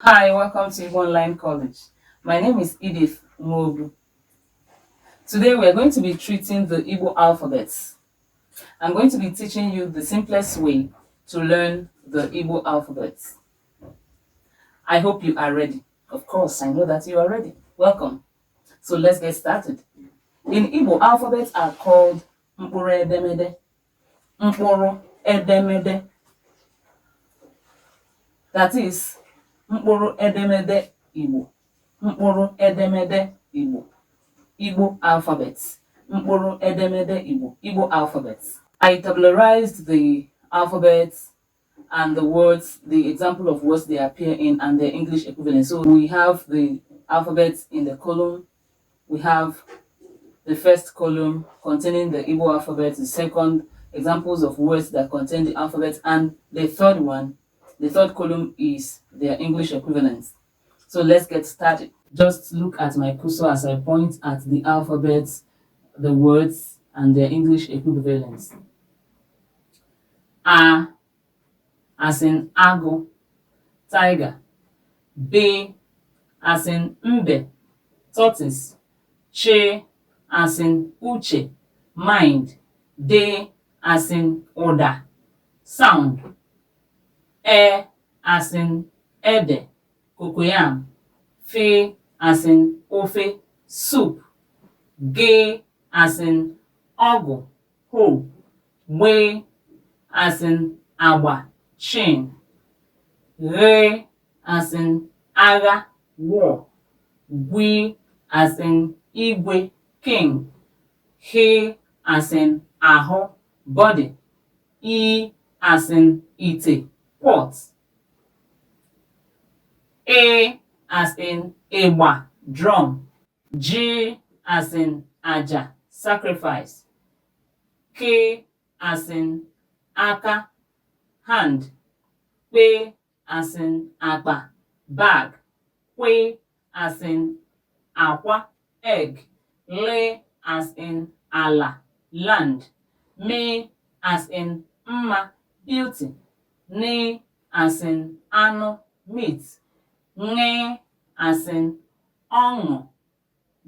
Hi, welcome to Igbo Online College. My name is Edith Mobu. Today we are going to be treating the Igbo alphabets. I'm going to be teaching you the simplest way to learn the Igbo alphabets. I hope you are ready. Of course, I know that you are ready. Welcome. So let's get started. In Igbo, alphabets are called mkpụrụ edemede. Mkpụrụ edemede. That is mkpụrụ edemede Igbo. Mkpụrụ edemede Igbo. Igbo alphabets. Mkpụrụ edemede Igbo. Igbo alphabets. I tabularized the alphabets and the words, the example of words they appear in and their English equivalent. So we have the alphabets in the column. We have the first column containing the Igbo alphabet, the second, examples of words that contain the alphabet, and the third one, the third column is their English equivalents. So let's get started. Just look at my cursor as I point at the alphabets, the words, and their English equivalents. A, as in Ago, tiger. B, as in Mbe, tortoise. Che, as in Uche, mind. D, as in Oda, sound. E, as in Ede, cocoyam. Fe, as in Ofe, soup. Ge, as in Ogu, hoe. We, as in Agba, chain. Re, as in Agha, war. Gwi, as in Igwe, king. He, as in Aho, body. I, as in Ite, pot. A, as in Ewa, drum. J, as in Aja, sacrifice. K, as in Aka, hand. P, as in Akpa, bag. Kwe, as in Akwa, egg. Le, as in Ala, land. Me, as in Mma, beauty. Ne, as in Ano, meat. Nge, as in Ọṅụ,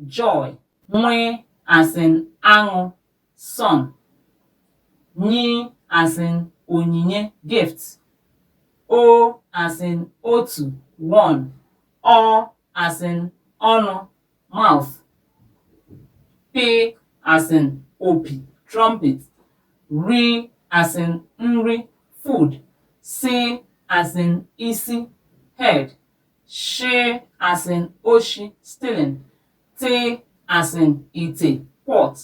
joy. Nwe, as in Aṅụ, sun. Nyi, as in Onyinye, gift. O, as in Otu, one. O, as in Ọnụ, mouth. P, as in Opi, trumpet. Ri, as in Nri, food. Si, as in Isi, head. She, as in Oshi, stealing. Te, as in Ite, pot.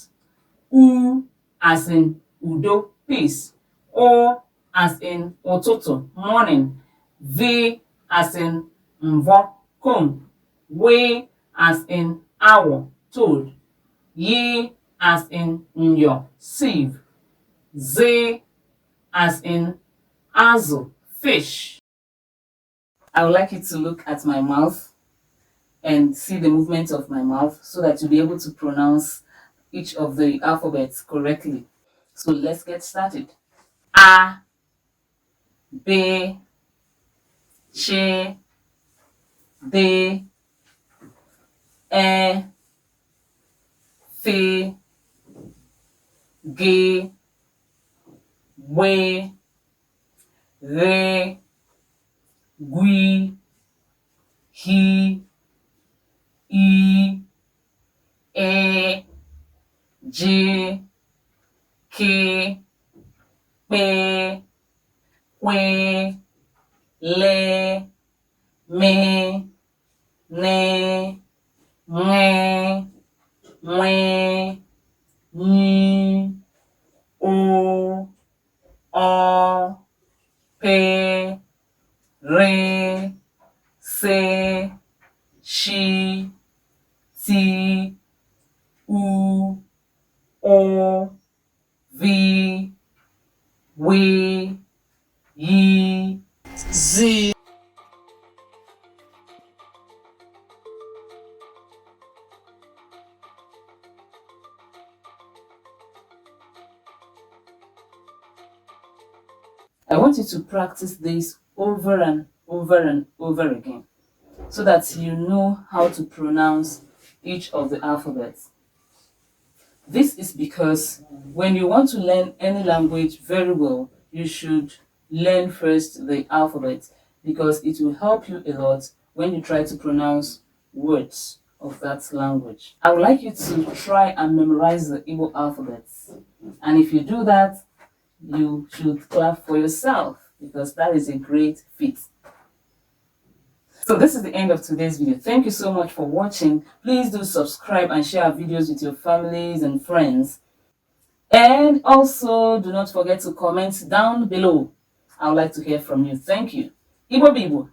U, as in Udo, peace. O, as in Ụtụtụ, morning. V, as in Mvo, comb. We, as in Awọ, toad. Ye, as in Nyo, sieve. Z, as in Azụ, fish. I would like you to look at my mouth and see the movement of my mouth so that you'll be able to pronounce each of the alphabets correctly. So let's get started. A, B, Ch, D, E, F, G, W, R, Gwi, Hi, I, E, J, K, P, Kwe, Le, Me, Ne, Nge, Nwe, Ni, O, Pe, Re, Se, Shi, Ti, U, O, V, We, Yi, Z. I want you to practice this over and over and over again. so that you know how to pronounce each of the alphabets. This is because when you want to learn any language very well, you should learn first the alphabet, because it will help you a lot when you try to pronounce words of that language. I would like you to try and memorize the Igbo alphabets. And if you do that, you should clap for yourself, because that is a great feat. So this is the end of today's video. Thank you so much for watching. Please do subscribe and share our videos with your families and friends. And also do not forget to comment down below. I would like to hear from you. Thank you. Igbo Bibo.